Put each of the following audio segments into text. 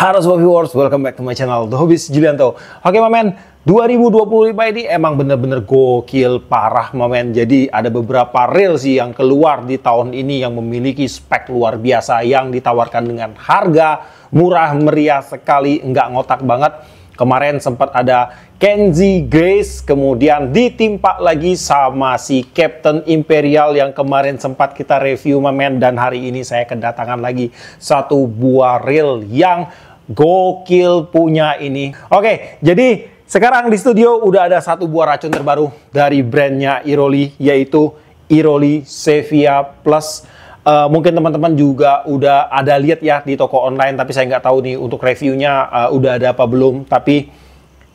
Halo Sobat Viewers, welcome back to my channel, The Hobbies Julianto. Oke Mamen, 2025 ini emang bener-bener gokil parah Mamen. Jadi ada beberapa reel sih yang keluar di tahun ini yang memiliki spek luar biasa, yang ditawarkan dengan harga murah meriah sekali, nggak ngotak banget. Kemarin sempat ada Kenzie Grace, kemudian ditimpa lagi sama si Captain Imperial yang kemarin sempat kita review Mamen. Dan hari ini saya kedatangan lagi satu buah reel yang gokil punya ini. Oke, jadi sekarang di studio udah ada satu buah racun terbaru dari brandnya Iroli, yaitu Iroli Sevia Plus. Mungkin teman-teman juga udah ada lihat ya di toko online, tapi saya nggak tahu nih untuk reviewnya udah ada apa belum. Tapi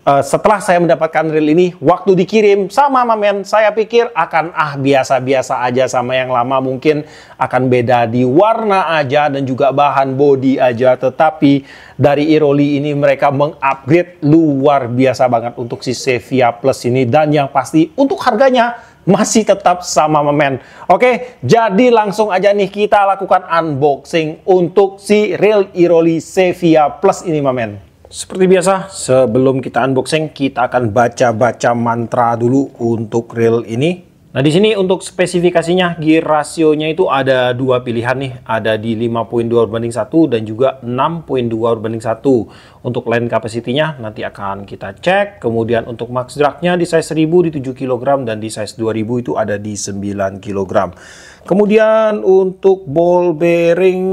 setelah saya mendapatkan reel ini, waktu dikirim sama Mamen, saya pikir akan biasa-biasa aja sama yang lama. Mungkin akan beda di warna aja dan juga bahan body aja. Tetapi dari Iroli ini mereka mengupgrade luar biasa banget untuk si Sevia Plus ini. Dan yang pasti untuk harganya masih tetap sama Mamen. Oke, jadi langsung aja nih kita lakukan unboxing untuk si reel Iroli Sevia Plus ini Mamen. Seperti biasa, sebelum kita unboxing, kita akan baca-baca mantra dulu untuk reel ini. Nah, di sini untuk spesifikasinya, gear rasionya itu ada dua pilihan nih. Ada di 5.2/1 dan juga 6.2/1. Untuk land capacity-nya nanti akan kita cek. Kemudian untuk max drag-nya di size 1000 di 7 kg dan di size 2000 itu ada di 9 kg. Kemudian untuk ball bearing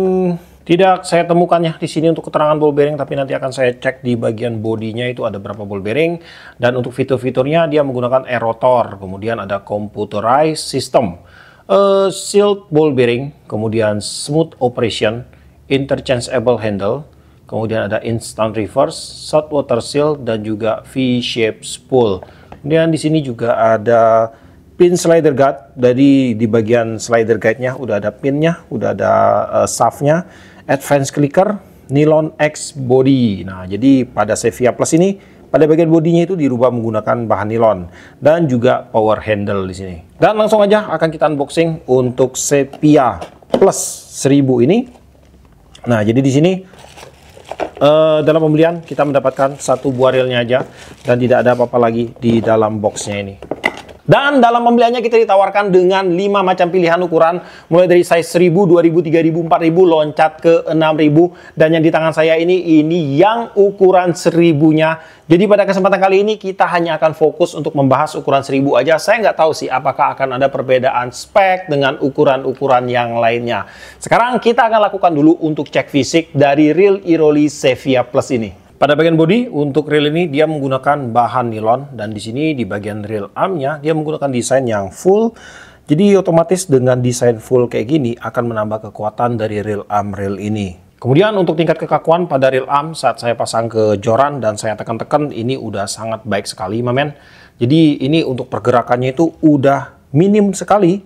tidak saya temukan ya di sini untuk keterangan ball bearing, tapi nanti akan saya cek di bagian bodinya itu ada berapa ball bearing. Dan untuk fitur-fiturnya dia menggunakan air rotor, kemudian ada computerized system, sealed ball bearing, kemudian smooth operation, interchangeable handle, kemudian ada instant reverse, salt water seal, dan juga V-shape spool. Kemudian di sini juga ada pin slider guard. Dari di bagian slider guide-nya udah ada pinnya, udah ada shaft-nya. Advanced clicker, nylon X body. Nah, jadi pada Sevia Plus ini pada bagian bodinya itu dirubah menggunakan bahan nylon dan juga power handle di sini. Dan langsung aja akan kita unboxing untuk Sevia Plus 1000 ini. Nah, jadi di sini dalam pembelian kita mendapatkan satu buah reelnya aja dan tidak ada apa-apa lagi di dalam boxnya ini. Dan dalam pembeliannya kita ditawarkan dengan 5 macam pilihan ukuran, mulai dari size 1000, 2000, 3000, 4000, loncat ke 6000. Dan yang di tangan saya ini yang ukuran 1000-nya. Jadi pada kesempatan kali ini kita hanya akan fokus untuk membahas ukuran 1000 aja. Saya nggak tahu sih apakah akan ada perbedaan spek dengan ukuran-ukuran yang lainnya. Sekarang kita akan lakukan dulu untuk cek fisik dari reel Iroli Sevia Plus ini. Pada bagian bodi untuk reel ini dia menggunakan bahan nilon, dan di sini di bagian reel armnya dia menggunakan desain yang full. Jadi otomatis dengan desain full kayak gini akan menambah kekuatan dari reel arm reel ini. Kemudian untuk tingkat kekakuan pada reel arm saat saya pasang ke joran dan saya tekan-tekan ini udah sangat baik sekali Mamen. Jadi ini untuk pergerakannya itu udah minim sekali.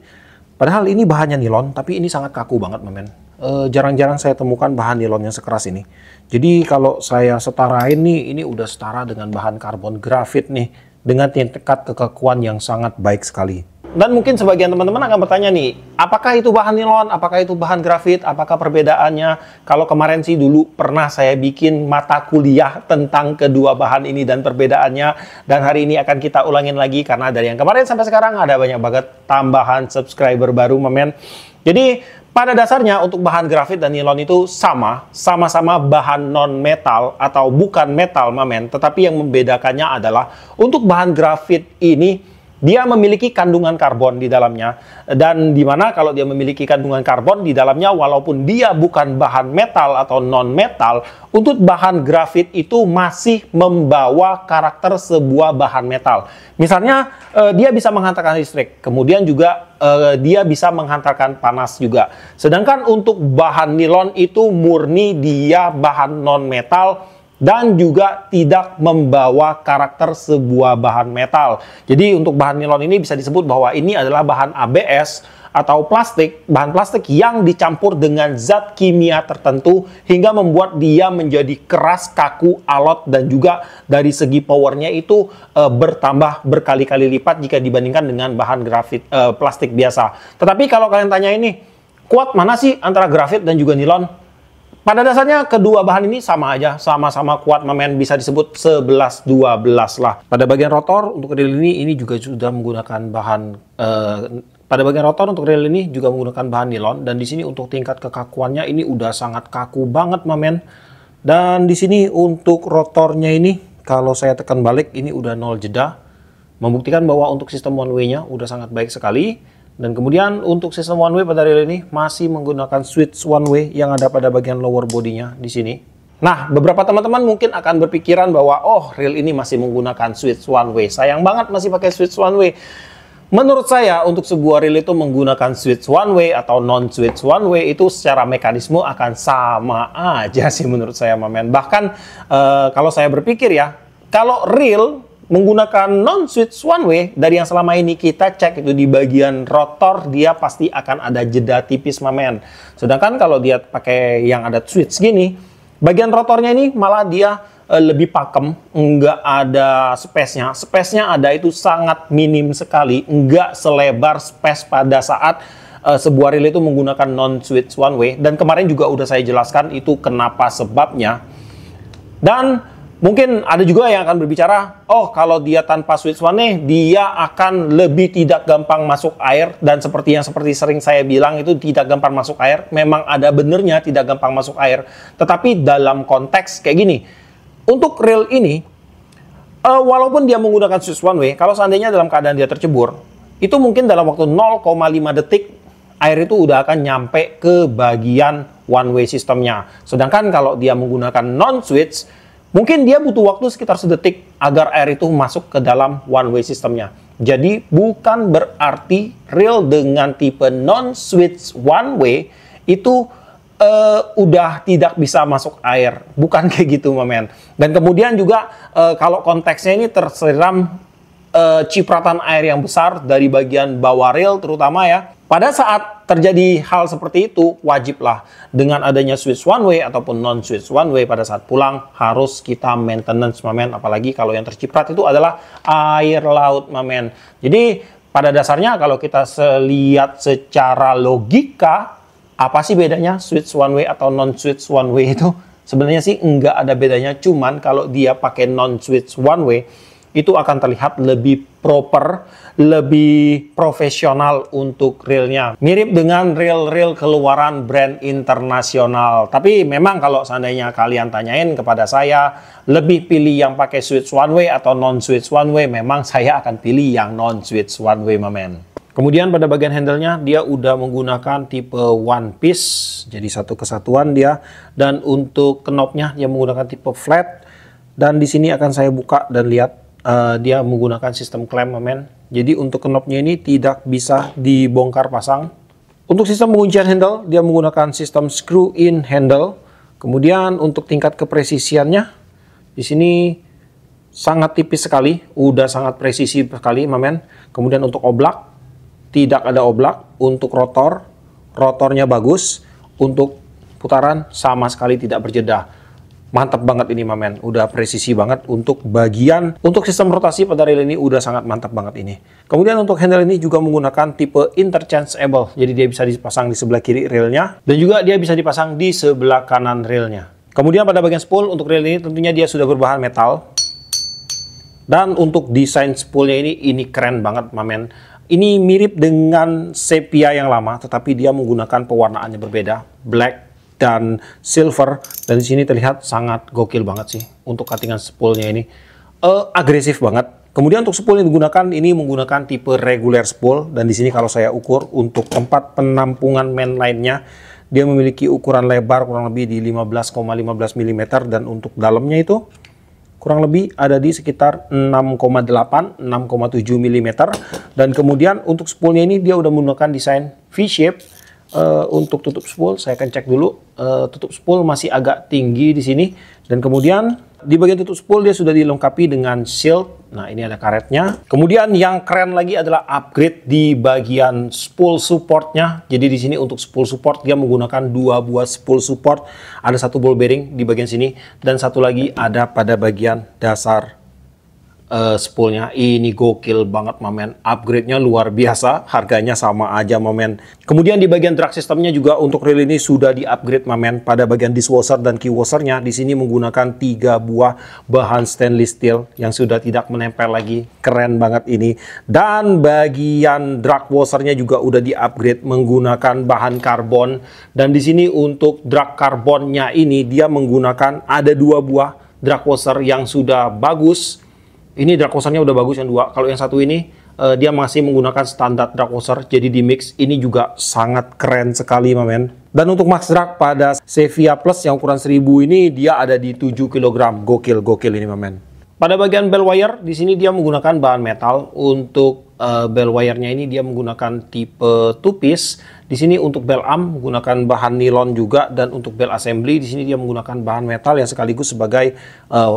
Padahal ini bahannya nilon tapi ini sangat kaku banget Mamen. Jarang-jarang saya temukan bahan nilon yang sekeras ini. Jadi kalau saya setarain nih, ini udah setara dengan bahan karbon grafit nih, dengan tingkat kekakuan yang sangat baik sekali. Dan mungkin sebagian teman-teman akan bertanya nih, apakah itu bahan nilon, apakah itu bahan grafit, apakah perbedaannya? Kalau kemarin sih dulu pernah saya bikin mata kuliah tentang kedua bahan ini dan perbedaannya, dan hari ini akan kita ulangin lagi karena dari yang kemarin sampai sekarang ada banyak banget tambahan subscriber baru Mamen. Jadi pada dasarnya untuk bahan grafit dan nilon itu sama-sama bahan non-metal atau bukan metal Mamen. Tetapi yang membedakannya adalah untuk bahan grafit ini dia memiliki kandungan karbon di dalamnya. Dan dimana kalau dia memiliki kandungan karbon di dalamnya, walaupun dia bukan bahan metal atau non-metal, untuk bahan grafit itu masih membawa karakter sebuah bahan metal. Misalnya dia bisa menghantarkan listrik, kemudian juga dia bisa menghantarkan panas juga. Sedangkan untuk bahan nilon itu murni dia bahan non-metal dan juga tidak membawa karakter sebuah bahan metal. Jadi untuk bahan nilon ini bisa disebut bahwa ini adalah bahan ABS atau plastik, bahan plastik yang dicampur dengan zat kimia tertentu hingga membuat dia menjadi keras, kaku, alot, dan juga dari segi powernya itu bertambah berkali-kali lipat jika dibandingkan dengan bahan grafit plastik biasa. Tetapi kalau kalian tanya ini, kuat mana sih antara grafit dan juga nilon? Pada dasarnya kedua bahan ini sama aja, sama-sama kuat mamen, bisa disebut 11-12 lah. Pada bagian rotor untuk reel ini juga sudah menggunakan bahan pada bagian rotor untuk reel ini juga menggunakan bahan nilon, dan di sini untuk tingkat kekakuannya ini udah sangat kaku banget mamen. Dan di sini untuk rotornya ini kalau saya tekan balik ini udah 0 jeda, membuktikan bahwa untuk sistem one way-nya udah sangat baik sekali. Dan kemudian untuk sistem one way pada reel ini masih menggunakan switch one way yang ada pada bagian lower bodinya di sini. Nah, beberapa teman-teman mungkin akan berpikiran bahwa oh, reel ini masih menggunakan switch one way. Sayang banget masih pakai switch one way. Menurut saya untuk sebuah reel itu menggunakan switch one way atau non switch one way itu secara mekanisme akan sama aja sih menurut saya mamen. Bahkan kalau saya berpikir ya, kalau reel menggunakan non-switch one way, dari yang selama ini kita cek itu di bagian rotor, dia pasti akan ada jeda tipis mamen. Sedangkan kalau dia pakai yang ada switch gini, bagian rotornya ini malah dia lebih pakem, nggak ada space-nya. Space-nya ada itu sangat minim sekali, nggak selebar space pada saat sebuah reel itu menggunakan non-switch one way. Dan kemarin juga udah saya jelaskan itu kenapa sebabnya. Dan mungkin ada juga yang akan berbicara, oh kalau dia tanpa switch one way, dia akan lebih tidak gampang masuk air. Dan seperti sering saya bilang itu tidak gampang masuk air. Memang ada benernya tidak gampang masuk air. Tetapi dalam konteks kayak gini, untuk reel ini, walaupun dia menggunakan switch one way, kalau seandainya dalam keadaan dia tercebur, itu mungkin dalam waktu 0,5 detik, air itu udah akan nyampe ke bagian one way sistemnya. Sedangkan kalau dia menggunakan non-switch, mungkin dia butuh waktu sekitar sedetik agar air itu masuk ke dalam one way sistemnya. Jadi bukan berarti reel dengan tipe non-switch one way itu udah tidak bisa masuk air. Bukan kayak gitu mamen. Dan kemudian juga kalau konteksnya ini tersiram cipratan air yang besar dari bagian bawah reel terutama ya. Pada saat terjadi hal seperti itu, wajiblah dengan adanya switch one way ataupun non-switch one way pada saat pulang harus kita maintenance mamen. Apalagi kalau yang terciprat itu adalah air laut mamen. Jadi pada dasarnya kalau kita lihat secara logika, apa sih bedanya switch one way atau non-switch one way itu? Sebenarnya sih nggak ada bedanya, cuman kalau dia pakai non-switch one way, itu akan terlihat lebih proper, lebih profesional untuk reelnya. Mirip dengan reel-reel keluaran brand internasional. Tapi memang kalau seandainya kalian tanyain kepada saya, lebih pilih yang pakai switch one way atau non-switch one way, memang saya akan pilih yang non-switch one way, mamen. Kemudian pada bagian handle-nya, dia udah menggunakan tipe one piece, jadi satu kesatuan dia. Dan untuk knobnya, dia menggunakan tipe flat. Dan di sini akan saya buka dan lihat. Dia menggunakan sistem klem mamen. Jadi untuk knobnya ini tidak bisa dibongkar pasang. Untuk sistem penguncian handle, dia menggunakan sistem screw in handle. Kemudian untuk tingkat kepresisiannya, di sini sangat tipis sekali, udah sangat presisi sekali mamen. Kemudian untuk oblak, tidak ada oblak. Untuk rotornya bagus. Untuk putaran sama sekali tidak berjeda. Mantap banget ini mamen, udah presisi banget untuk bagian, untuk sistem rotasi pada reel ini udah sangat mantap banget ini. Kemudian untuk handle ini juga menggunakan tipe interchangeable, jadi dia bisa dipasang di sebelah kiri reelnya, dan juga dia bisa dipasang di sebelah kanan reelnya. Kemudian pada bagian spool untuk reel ini tentunya dia sudah berbahan metal, dan untuk desain spoolnya ini keren banget mamen. Ini mirip dengan sepia yang lama, tetapi dia menggunakan pewarnaannya berbeda, black dan silver, dan di sini terlihat sangat gokil banget sih untuk cuttingan spoolnya ini, agresif banget. Kemudian untuk spool yang digunakan ini menggunakan tipe regular spool, dan di sini kalau saya ukur untuk tempat penampungan mainline-nya, dia memiliki ukuran lebar kurang lebih di 15,15 mm, dan untuk dalamnya itu kurang lebih ada di sekitar 6,8-6,7 mm. Dan kemudian untuk spoolnya ini dia udah menggunakan desain V-shape. Untuk tutup spool saya akan cek dulu, tutup spool masih agak tinggi di sini, dan kemudian di bagian tutup spool dia sudah dilengkapi dengan shield. Nah, ini ada karetnya. Kemudian yang keren lagi adalah upgrade di bagian spool supportnya. Jadi di sini untuk spool support dia menggunakan dua buah spool support, ada satu ball bearing di bagian sini dan satu lagi ada pada bagian dasar spoolnya. Ini gokil banget momen. Upgrade-nya luar biasa, harganya sama aja momen. Kemudian di bagian drag sistemnya juga untuk reel ini sudah di-upgrade momen. Pada bagian dishwasher dan keywashernya di sini menggunakan 3 buah bahan stainless steel yang sudah tidak menempel lagi. Keren banget ini. Dan bagian drag washernya juga udah di-upgrade menggunakan bahan karbon. Dan di sini untuk drag karbonnya ini dia menggunakan ada 2 buah drag washer yang sudah bagus. Ini drag washernya udah bagus yang 2. Kalau yang satu ini dia masih menggunakan standar drag washer, jadi di mix. Ini juga sangat keren sekali, men. Dan untuk max drag pada Sevilla Plus yang ukuran 1000 ini dia ada di 7 kg. Gokil ini, men. Pada bagian bell wire di sini dia menggunakan bahan metal. Untuk bell wire-nya ini dia menggunakan tipe 2 piece. Di sini untuk bell arm menggunakan bahan nilon juga, dan untuk bell assembly di sini dia menggunakan bahan metal yang sekaligus sebagai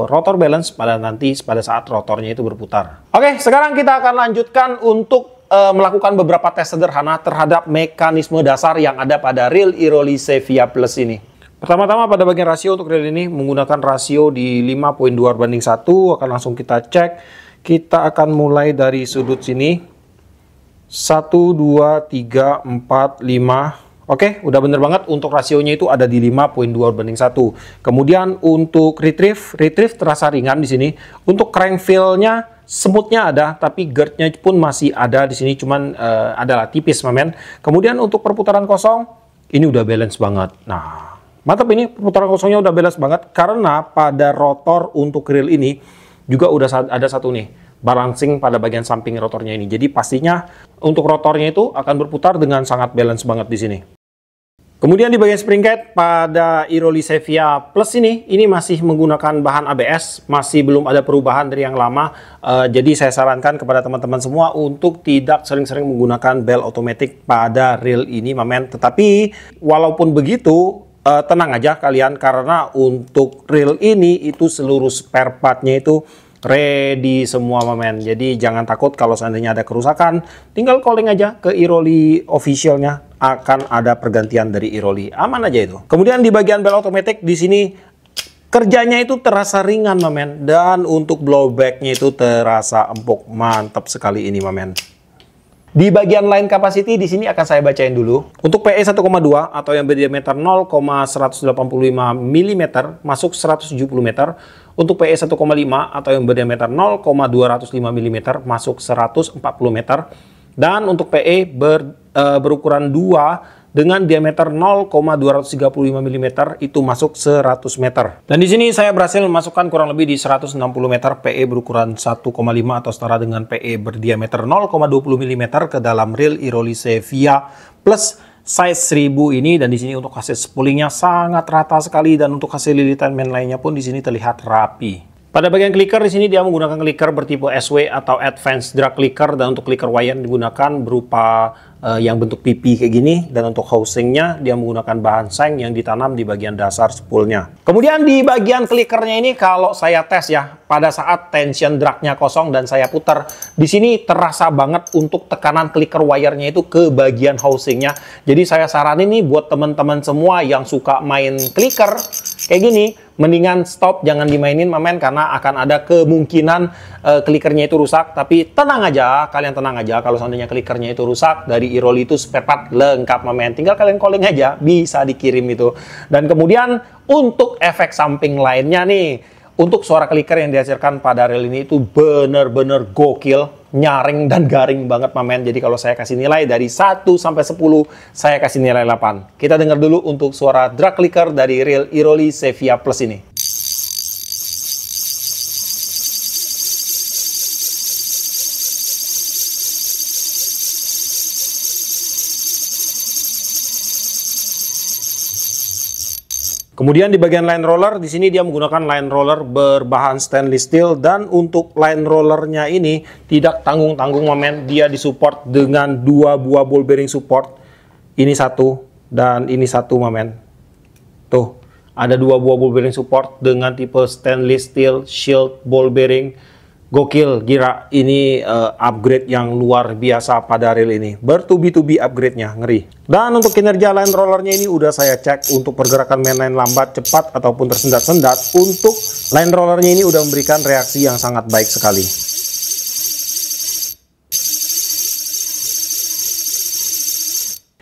rotor balance pada saat rotornya itu berputar. Oke, sekarang kita akan lanjutkan untuk melakukan beberapa tes sederhana terhadap mekanisme dasar yang ada pada reel Iroli Sevilla Plus ini. Pertama-tama pada bagian rasio untuk reel ini menggunakan rasio di 5.2/1. Akan langsung kita cek. Kita akan mulai dari sudut sini. 1, 2, 3, 4, 5. Oke, udah bener banget. Untuk rasionya itu ada di 5.2/1. Kemudian untuk retrieve terasa ringan di sini. Untuk crank feel-nya smooth-nya ada, tapi girth-nya pun masih ada di sini, cuman adalah tipis, men. Kemudian untuk perputaran kosong ini udah balance banget. Nah, mantap, ini perputaran kosongnya udah balance banget karena pada rotor untuk reel ini juga udah ada satu nih balancing pada bagian samping rotornya ini. Jadi pastinya untuk rotornya itu akan berputar dengan sangat balance banget di sini. Kemudian di bagian springcase pada Iroli Sevilla Plus ini masih menggunakan bahan ABS, masih belum ada perubahan dari yang lama. Jadi saya sarankan kepada teman-teman semua untuk tidak sering-sering menggunakan bell automatic pada reel ini, men. Tetapi walaupun begitu, tenang aja kalian, karena untuk reel ini itu seluruh spare part-nya itu ready semua, men. Jadi jangan takut kalau seandainya ada kerusakan, tinggal calling aja ke Iroli officialnya, akan ada pergantian dari Iroli. Aman aja itu. Kemudian di bagian bell automatic di sini kerjanya itu terasa ringan, men. Dan untuk blowback-nya itu terasa empuk. Mantap sekali ini, men. Di bagian line capacity di sini akan saya bacain dulu. Untuk PE 1,2 atau yang berdiameter 0,185 mm masuk 170 meter. Untuk PE 1,5 atau yang berdiameter 0,205 mm masuk 140 meter. Dan untuk PE berukuran 2 dengan diameter 0,235 mm itu masuk 100 meter. Dan di sini saya berhasil memasukkan kurang lebih di 160 meter PE berukuran 1,5 atau setara dengan PE berdiameter 0,20 mm ke dalam reel Iroli Sevilla Plus size 1000 ini. Dan di sini untuk hasil spoolingnya sangat rata sekali, dan untuk hasil lilitan main lainnya pun di sini terlihat rapi. Pada bagian clicker di sini dia menggunakan clicker bertipe SW atau Advanced Drag Clicker, dan untuk clicker wire digunakan berupa yang bentuk pipi kayak gini, dan untuk housingnya dia menggunakan bahan seng yang ditanam di bagian dasar spoolnya. Kemudian di bagian clickernya ini kalau saya tes ya, pada saat tension dragnya kosong dan saya putar, di sini terasa banget untuk tekanan clicker wire-nya itu ke bagian housingnya. Jadi saya saranin nih buat teman-teman semua yang suka main clicker kayak gini, mendingan stop, jangan dimainin, men, karena akan ada kemungkinan clickernya itu rusak. Tapi tenang aja, kalian tenang aja, kalau seandainya clickernya itu rusak, dari Iroli itu spare part lengkap, men. Tinggal kalian calling aja, bisa dikirim itu. Dan kemudian untuk efek samping lainnya nih, untuk suara clicker yang dihasilkan pada reel ini itu bener-bener gokil, nyaring dan garing banget, men. Jadi kalau saya kasih nilai dari 1 sampai 10, saya kasih nilai 8. Kita dengar dulu untuk suara drag clicker dari reel Iroli Sevilla Plus ini. Kemudian di bagian line roller, di sini dia menggunakan line roller berbahan stainless steel, dan untuk line rollernya ini tidak tanggung-tanggung, men. Dia disupport dengan 2 buah ball bearing support. Ini satu dan ini satu, men. Tuh, ada 2 buah ball bearing support dengan tipe stainless steel shield ball bearing. Gokil, gila ini upgrade yang luar biasa pada reel ini. Bertubi-tubi upgrade-nya, ngeri. Dan untuk kinerja line rollernya ini udah saya cek untuk pergerakan mainline lambat, cepat, ataupun tersendat-sendat. Untuk line rollernya ini udah memberikan reaksi yang sangat baik sekali.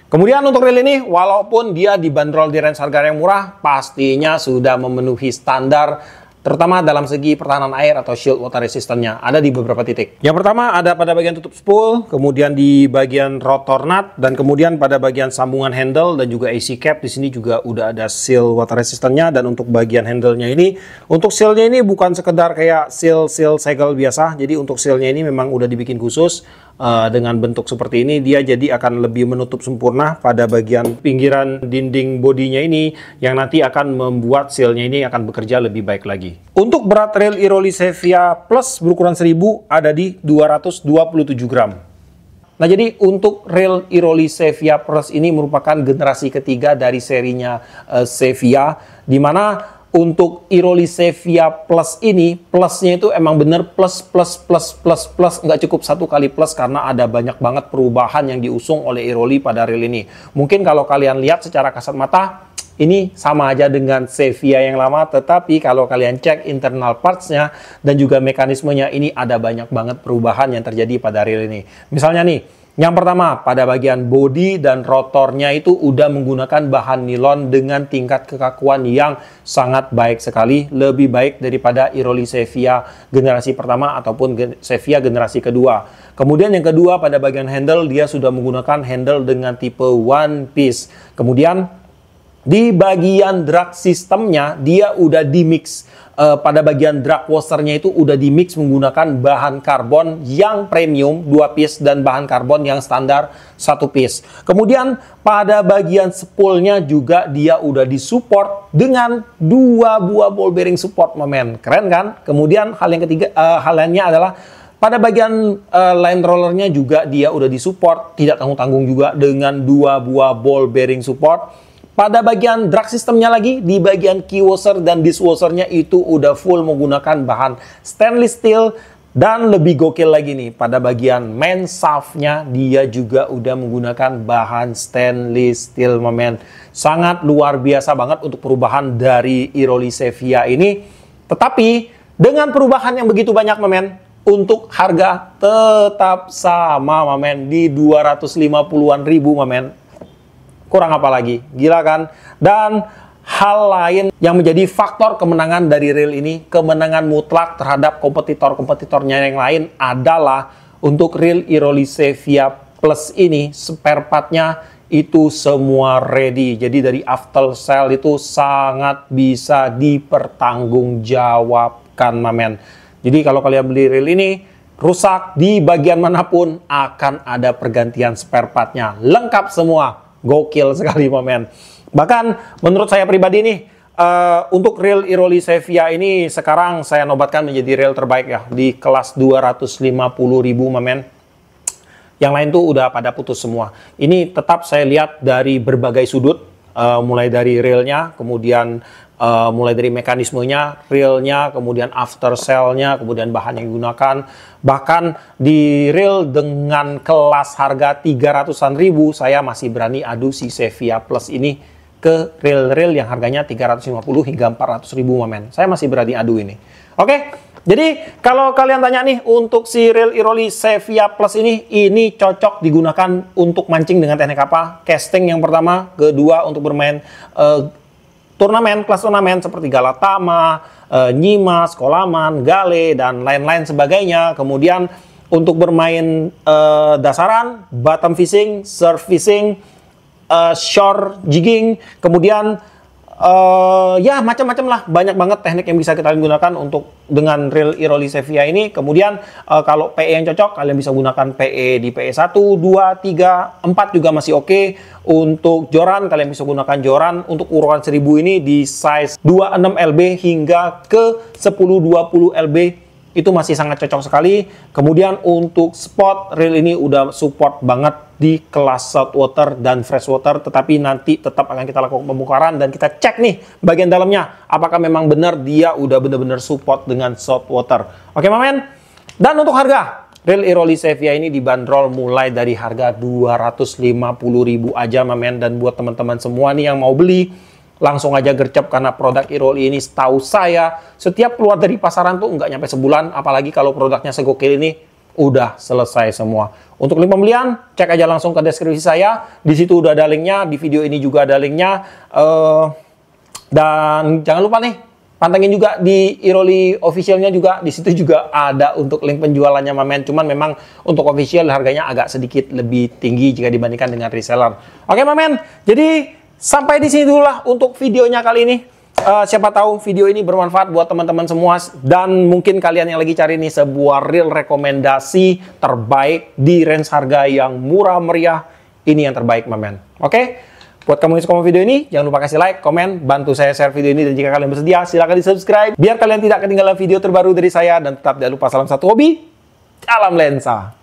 Kemudian untuk reel ini, walaupun dia dibanderol di range harga yang murah, pastinya sudah memenuhi standar terutama dalam segi pertahanan air atau shield water resistance-nya. Ada di beberapa titik. Yang pertama ada pada bagian tutup spool, kemudian di bagian rotor nut, dan kemudian pada bagian sambungan handle dan juga AC cap. Di sini juga udah ada seal water resistance-nya. Dan untuk bagian handle-nya ini, untuk seal-nya ini bukan sekedar kayak seal segel biasa. Jadi untuk seal-nya ini memang udah dibikin khusus. Dengan bentuk seperti ini, dia jadi akan lebih menutup sempurna pada bagian pinggiran dinding bodinya ini, yang nanti akan membuat seal-nya ini akan bekerja lebih baik lagi. Untuk berat reel Iroli Sevia Plus berukuran 1000 ada di 227 gram. Nah, jadi untuk reel Iroli Sevia Plus ini merupakan generasi ketiga dari serinya Sevia, di mana untuk Iroli Sevia Plus ini, plusnya itu emang bener plus, nggak cukup satu kali plus, karena ada banyak banget perubahan yang diusung oleh Iroli pada reel ini. Mungkin kalau kalian lihat secara kasat mata, ini sama aja dengan Sevia yang lama, tetapi kalau kalian cek internal parts-nya dan juga mekanismenya, ini ada banyak banget perubahan yang terjadi pada reel ini. Misalnya nih, yang pertama, pada bagian bodi dan rotornya itu udah menggunakan bahan nilon dengan tingkat kekakuan yang sangat baik sekali. Lebih baik daripada Iroli Sevia generasi pertama ataupun Sevia generasi kedua. Kemudian yang kedua, pada bagian handle, dia sudah menggunakan handle dengan tipe one piece. Kemudian di bagian drag sistemnya, dia udah dimix. Pada bagian drag washernya itu udah dimix menggunakan bahan karbon yang premium 2 piece dan bahan karbon yang standar 1 piece. Kemudian pada bagian spoolnya juga dia udah disupport dengan 2 buah ball bearing support moment. Keren kan? Kemudian hal yang ketiga, hal lainnya adalah pada bagian line rollernya juga dia udah disupport, tidak tanggung-tanggung juga, dengan 2 buah ball bearing support. Pada bagian drag sistemnya lagi, di bagian key washer dan dishwashernya itu udah full menggunakan bahan stainless steel. Dan lebih gokil lagi nih, pada bagian main shaftnya dia juga udah menggunakan bahan stainless steel, momen. Sangat luar biasa banget untuk perubahan dari Iroli Sevia ini. Tetapi dengan perubahan yang begitu banyak, momen, untuk harga tetap sama, momen, di 250-an ribu, momen. Kurang apa lagi? Gila kan? Dan hal lain yang menjadi faktor kemenangan dari reel ini, kemenangan mutlak terhadap kompetitor-kompetitornya yang lain, adalah untuk reel Iroli Sevia Plus ini, spare part-nya itu semua ready. Jadi dari after sale itu sangat bisa dipertanggungjawabkan, mamen. Jadi kalau kalian beli reel ini, rusak di bagian manapun, akan ada pergantian spare part-nya. Lengkap semua. Gokil sekali, momen. Bahkan menurut saya pribadi nih, untuk reel Iroli Sevia ini sekarang saya nobatkan menjadi reel terbaik ya, di kelas 250.000, momen. Yang lain tuh udah pada putus semua. Ini tetap saya lihat dari berbagai sudut, mulai dari reelnya, kemudian mulai dari mekanismenya, reelnya, kemudian after sale-nya, kemudian bahan yang digunakan. Bahkan di reel dengan kelas harga 300-an ribu, saya masih berani adu si Sevia Plus ini ke reel-reel yang harganya 350 hingga 400 ribu, momen. Saya masih berani adu ini. Oke, jadi kalau kalian tanya nih, untuk si reel Iroli Sevia Plus ini cocok digunakan untuk mancing dengan teknik apa? Casting yang pertama, kedua untuk bermain turnamen, kelas turnamen seperti Galatama, Nyimas, Kolaman, Gale, dan lain-lain sebagainya. Kemudian untuk bermain dasaran, bottom fishing, surf fishing, shore jigging, kemudian ya macam-macam lah, banyak banget teknik yang bisa kita gunakan untuk dengan reel Iroli Sevia ini. Kemudian kalau PE yang cocok, kalian bisa gunakan PE di PE 1, 2, 3, 4 juga masih oke. Untuk joran, kalian bisa gunakan joran untuk ukuran 1000 ini di size 26 LB hingga ke 1020 LB. Itu masih sangat cocok sekali. Kemudian untuk spot, reel ini udah support banget di kelas saltwater dan freshwater, tetapi nanti tetap akan kita lakukan pembongkaran dan kita cek nih bagian dalamnya apakah memang benar dia udah benar-benar support dengan saltwater. Oke, momen. Dan untuk harga, reel Iroli Sevia ini dibanderol mulai dari harga 250.000 aja, mamen. Dan buat teman-teman semua nih yang mau beli, langsung aja gercep karena produk Iroli ini setahu saya setiap keluar dari pasaran tuh nggak nyampe sebulan, apalagi kalau produknya segokil ini udah selesai semua. Untuk link pembelian, cek aja langsung ke deskripsi saya. Di situ udah ada linknya, di video ini juga ada linknya. Dan jangan lupa nih, pantengin juga di Iroli officialnya juga. Di situ juga ada untuk link penjualannya, mamen. Cuman memang untuk official harganya agak sedikit lebih tinggi jika dibandingkan dengan reseller. Oke, mamen. Jadi sampai di sini dulu lah untuk videonya kali ini. Siapa tahu video ini bermanfaat buat teman-teman semua, dan mungkin kalian yang lagi cari nih sebuah reel rekomendasi terbaik di range harga yang murah meriah, ini yang terbaik, mamen. Oke? Buat kamu yang suka video ini, jangan lupa kasih like, komen, bantu saya share video ini, dan jika kalian bersedia, silahkan di subscribe biar kalian tidak ketinggalan video terbaru dari saya. Dan tetap jangan lupa salam satu hobi, dalam lensa.